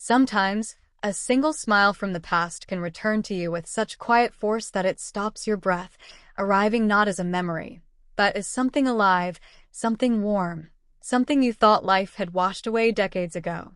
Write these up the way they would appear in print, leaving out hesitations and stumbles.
Sometimes, a single smile from the past can return to you with such quiet force that it stops your breath, arriving not as a memory, but as something alive, something warm, something you thought life had washed away decades ago.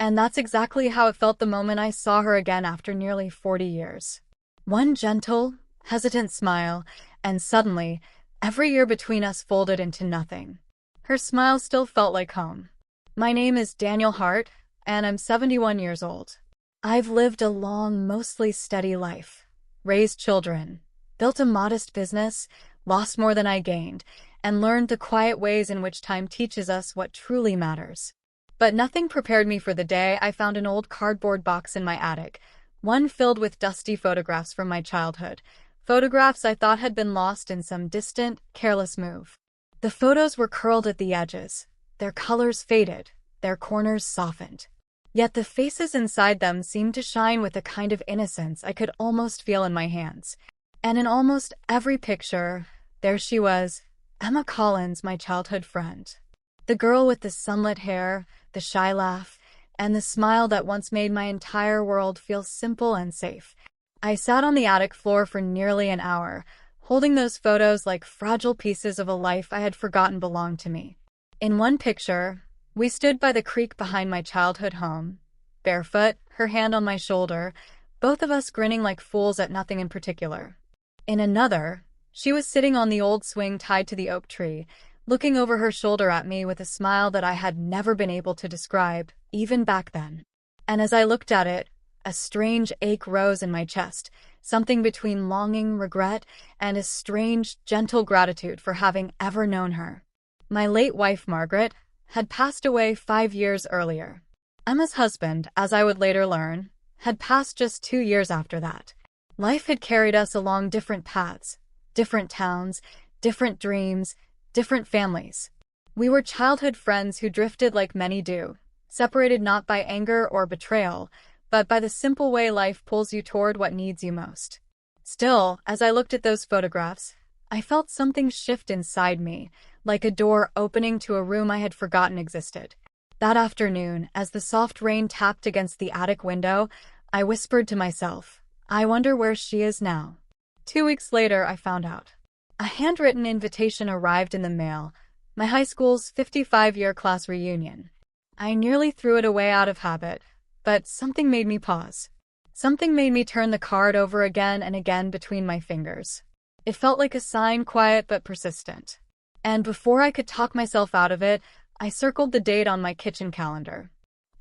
And that's exactly how it felt the moment I saw her again after nearly 40 years. One gentle, hesitant smile, and suddenly, every year between us folded into nothing. Her smile still felt like home. My name is Daniel Hart, and I'm 71 years old. I've lived a long, mostly steady life, raised children, built a modest business, lost more than I gained, and learned the quiet ways in which time teaches us what truly matters. But nothing prepared me for the day I found an old cardboard box in my attic, one filled with dusty photographs from my childhood, photographs I thought had been lost in some distant, careless move. The photos were curled at the edges, their colors faded, their corners softened. Yet the faces inside them seemed to shine with a kind of innocence I could almost feel in my hands. And in almost every picture, there she was, Emma Collins, my childhood friend. The girl with the sunlit hair, the shy laugh, and the smile that once made my entire world feel simple and safe. I sat on the attic floor for nearly an hour, holding those photos like fragile pieces of a life I had forgotten belonged to me. In one picture, we stood by the creek behind my childhood home, barefoot, her hand on my shoulder, both of us grinning like fools at nothing in particular. In another, she was sitting on the old swing tied to the oak tree, looking over her shoulder at me with a smile that I had never been able to describe, even back then. And as I looked at it, a strange ache rose in my chest, something between longing, regret, and a strange, gentle gratitude for having ever known her. My late wife, Margaret, had passed away 5 years earlier. Emma's husband, as I would later learn, had passed just 2 years after that. Life had carried us along different paths, different towns, different dreams, different families. We were childhood friends who drifted like many do, separated not by anger or betrayal, but by the simple way life pulls you toward what needs you most. Still, as I looked at those photographs, I felt something shift inside me, like a door opening to a room I had forgotten existed. That afternoon, as the soft rain tapped against the attic window, I whispered to myself, I wonder where she is now. 2 weeks later, I found out. A handwritten invitation arrived in the mail, my high school's 55-year class reunion. I nearly threw it away out of habit, but something made me pause. Something made me turn the card over again and again between my fingers. It felt like a sign, quiet but persistent. And before I could talk myself out of it, I circled the date on my kitchen calendar.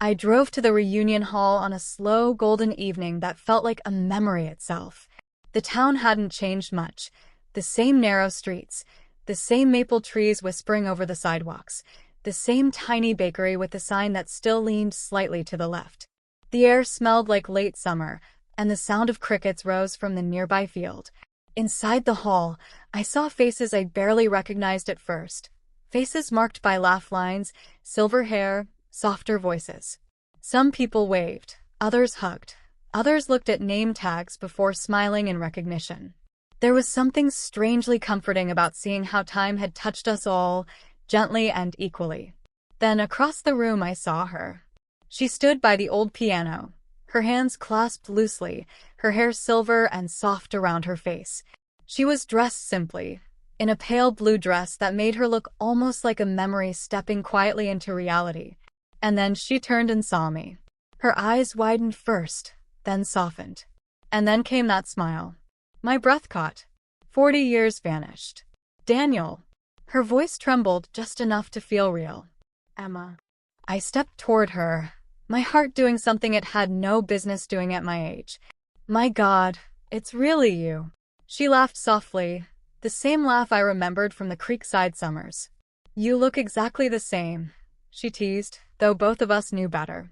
I drove to the reunion hall on a slow, golden evening that felt like a memory itself. The town hadn't changed much. The same narrow streets, the same maple trees whispering over the sidewalks, the same tiny bakery with a sign that still leaned slightly to the left. The air smelled like late summer, and the sound of crickets rose from the nearby field. Inside the hall, I saw faces I barely recognized at first. Faces marked by laugh lines, silver hair, softer voices. Some people waved, others hugged, others looked at name tags before smiling in recognition. There was something strangely comforting about seeing how time had touched us all, gently and equally. Then across the room I saw her. She stood by the old piano, her hands clasped loosely, her hair silver and soft around her face. She was dressed simply, in a pale blue dress that made her look almost like a memory stepping quietly into reality. And then she turned and saw me. Her eyes widened first, then softened. And then came that smile. My breath caught. 40 years vanished. Daniel. Her voice trembled just enough to feel real. Emma. I stepped toward her, my heart doing something it had no business doing at my age. My God, it's really you. She laughed softly, the same laugh I remembered from the creekside summers. You look exactly the same, she teased, though both of us knew better.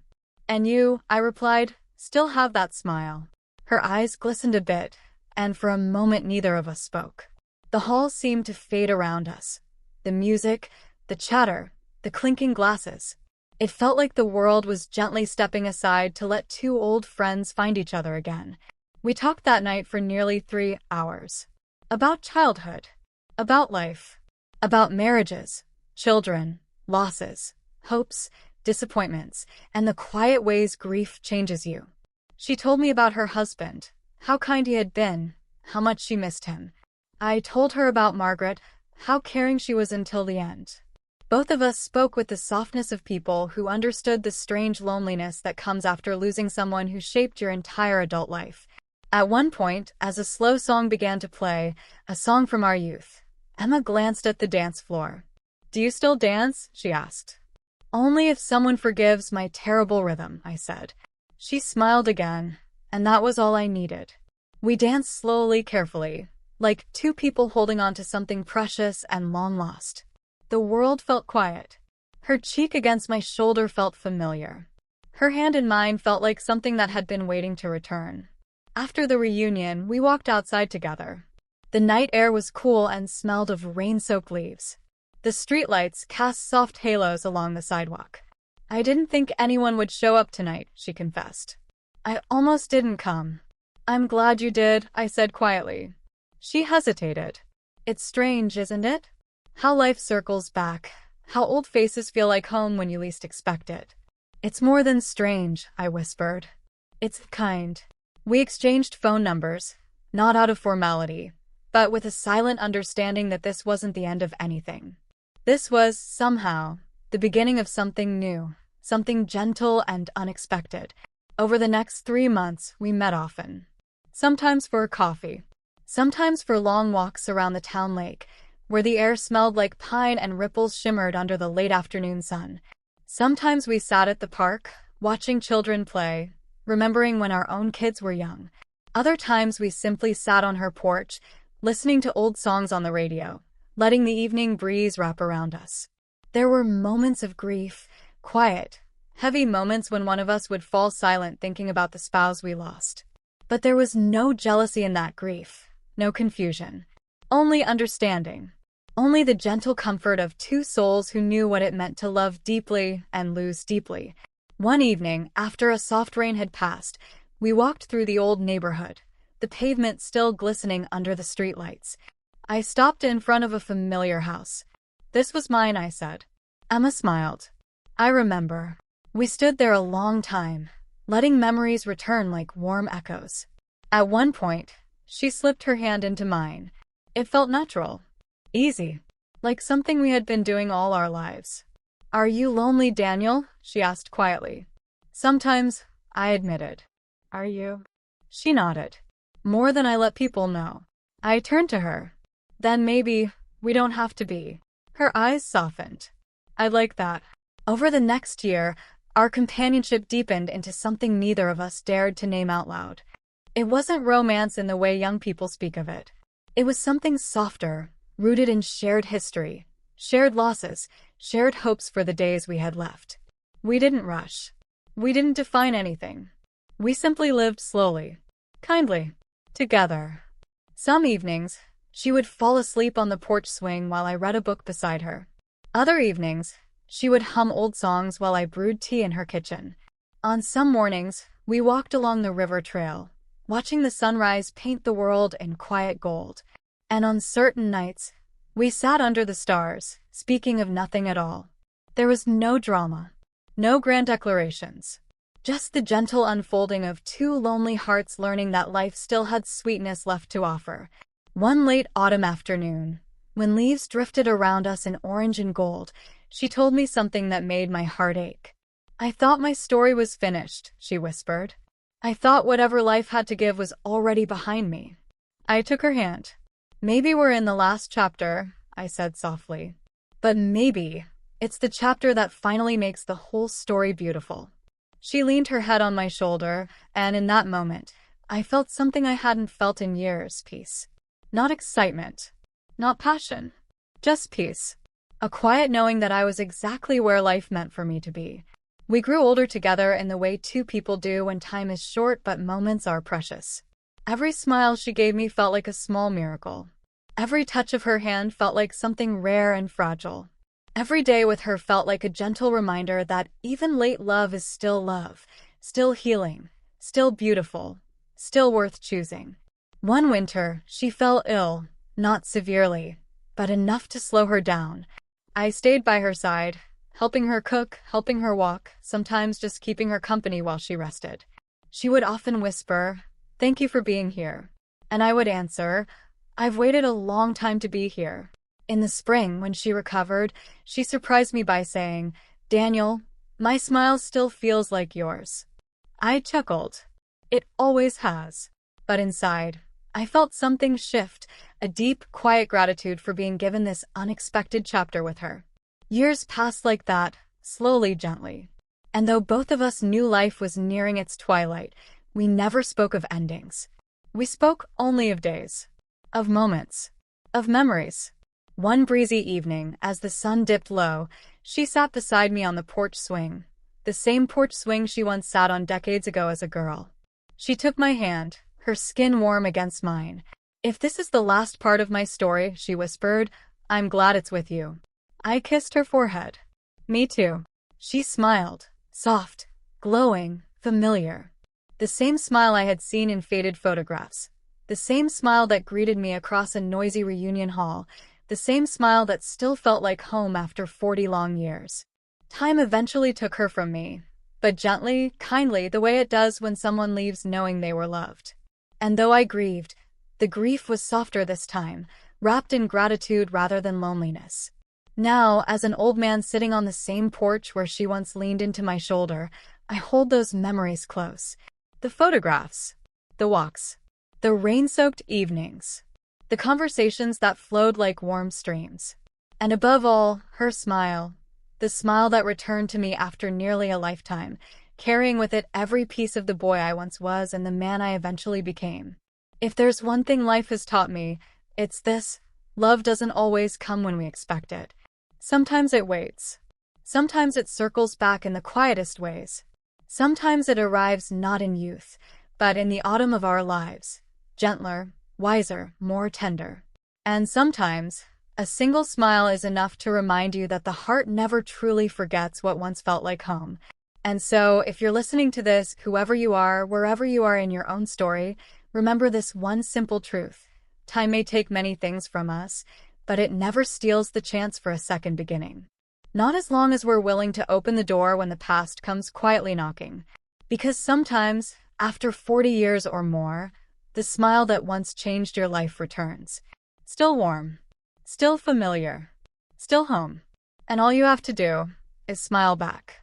And you, I replied, still have that smile. Her eyes glistened a bit, and for a moment neither of us spoke. The hall seemed to fade around us. The music, the chatter, the clinking glasses. It felt like the world was gently stepping aside to let two old friends find each other again. We talked that night for nearly 3 hours. About childhood. About life. About marriages, children, losses, hopes, disappointments, and the quiet ways grief changes you. She told me about her husband, how kind he had been, how much she missed him. I told her about Margaret, how caring she was until the end. Both of us spoke with the softness of people who understood the strange loneliness that comes after losing someone who shaped your entire adult life. At one point, as a slow song began to play, a song from our youth, Emma glanced at the dance floor. "Do you still dance?" she asked. "Only if someone forgives my terrible rhythm," I said. She smiled again, and that was all I needed. We danced slowly, carefully, like two people holding on to something precious and long lost. The world felt quiet. Her cheek against my shoulder felt familiar. Her hand in mine felt like something that had been waiting to return. After the reunion, we walked outside together. The night air was cool and smelled of rain-soaked leaves. The streetlights cast soft halos along the sidewalk. "I didn't think anyone would show up tonight," she confessed. "I almost didn't come." "I'm glad you did," I said quietly. She hesitated. "It's strange, isn't it? How life circles back, how old faces feel like home when you least expect it." "It's more than strange," I whispered. "It's kind." We exchanged phone numbers, not out of formality, but with a silent understanding that this wasn't the end of anything. This was, somehow, the beginning of something new, something gentle and unexpected. Over the next 3 months, we met often. Sometimes for a coffee, sometimes for long walks around the town lake, where the air smelled like pine and ripples shimmered under the late afternoon sun. Sometimes we sat at the park, watching children play, remembering when our own kids were young. Other times we simply sat on her porch, listening to old songs on the radio, letting the evening breeze wrap around us. There were moments of grief, quiet, heavy moments when one of us would fall silent thinking about the spouse we lost. But there was no jealousy in that grief, no confusion, only understanding. Only the gentle comfort of two souls who knew what it meant to love deeply and lose deeply. One evening, after a soft rain had passed, we walked through the old neighborhood, the pavement still glistening under the streetlights. I stopped in front of a familiar house. "This was mine," I said. Emma smiled. "I remember." We stood there a long time, letting memories return like warm echoes. At one point, she slipped her hand into mine. It felt natural, easy, like something we had been doing all our lives. "Are you lonely, Daniel?" she asked quietly. "Sometimes," I admitted. "Are you?" She nodded. "More than I let people know." I turned to her. "Then maybe we don't have to be." Her eyes softened. "I'd like that." Over the next year, our companionship deepened into something neither of us dared to name out loud. It wasn't romance in the way young people speak of it. It was something softer, rooted in shared history, shared losses, shared hopes for the days we had left. We didn't rush. We didn't define anything. We simply lived slowly, kindly, together. Some evenings, she would fall asleep on the porch swing while I read a book beside her. Other evenings, she would hum old songs while I brewed tea in her kitchen. On some mornings, we walked along the river trail, watching the sunrise paint the world in quiet gold. And on certain nights, we sat under the stars, speaking of nothing at all. There was no drama, no grand declarations, just the gentle unfolding of two lonely hearts learning that life still had sweetness left to offer. One late autumn afternoon, when leaves drifted around us in orange and gold, she told me something that made my heart ache. "I thought my story was finished," she whispered. "I thought whatever life had to give was already behind me." I took her hand. "Maybe we're in the last chapter," I said softly. "But maybe it's the chapter that finally makes the whole story beautiful." She leaned her head on my shoulder, and in that moment, I felt something I hadn't felt in years: peace. Not excitement, not passion, just peace. A quiet knowing that I was exactly where life meant for me to be. We grew older together in the way two people do when time is short but moments are precious. Every smile she gave me felt like a small miracle. Every touch of her hand felt like something rare and fragile. Every day with her felt like a gentle reminder that even late love is still love, still healing, still beautiful, still worth choosing. One winter, she fell ill, not severely, but enough to slow her down. I stayed by her side, helping her cook, helping her walk, sometimes just keeping her company while she rested. She would often whisper, "Thank you for being here." And I would answer, "I've waited a long time to be here." In the spring, when she recovered, she surprised me by saying, "Daniel, my smile still feels like yours." I chuckled. It always has. But inside, I felt something shift, a deep, quiet gratitude for being given this unexpected chapter with her. Years passed like that, slowly, gently. And though both of us knew life was nearing its twilight, we never spoke of endings. We spoke only of days, of moments, of memories. One breezy evening, as the sun dipped low, she sat beside me on the porch swing, the same porch swing she once sat on decades ago as a girl. She took my hand, her skin warm against mine. "If this is the last part of my story," she whispered, "I'm glad it's with you." I kissed her forehead. "Me too." She smiled, soft, glowing, familiar. The same smile I had seen in faded photographs. The same smile that greeted me across a noisy reunion hall. The same smile that still felt like home after 40 long years. Time eventually took her from me, but gently, kindly, the way it does when someone leaves knowing they were loved. And though I grieved, the grief was softer this time, wrapped in gratitude rather than loneliness. Now, as an old man sitting on the same porch where she once leaned into my shoulder, I hold those memories close. The photographs, the walks, the rain-soaked evenings, the conversations that flowed like warm streams. And above all, her smile, the smile that returned to me after nearly a lifetime, carrying with it every piece of the boy I once was and the man I eventually became. If there's one thing life has taught me, it's this: love doesn't always come when we expect it. Sometimes it waits. Sometimes it circles back in the quietest ways. Sometimes it arrives not in youth, but in the autumn of our lives, gentler, wiser, more tender. And sometimes, a single smile is enough to remind you that the heart never truly forgets what once felt like home. And so, if you're listening to this, whoever you are, wherever you are in your own story, remember this one simple truth. Time may take many things from us, but it never steals the chance for a second beginning. Not as long as we're willing to open the door when the past comes quietly knocking. Because sometimes, after 40 years or more, the smile that once changed your life returns. Still warm, still familiar, still home. And all you have to do is smile back.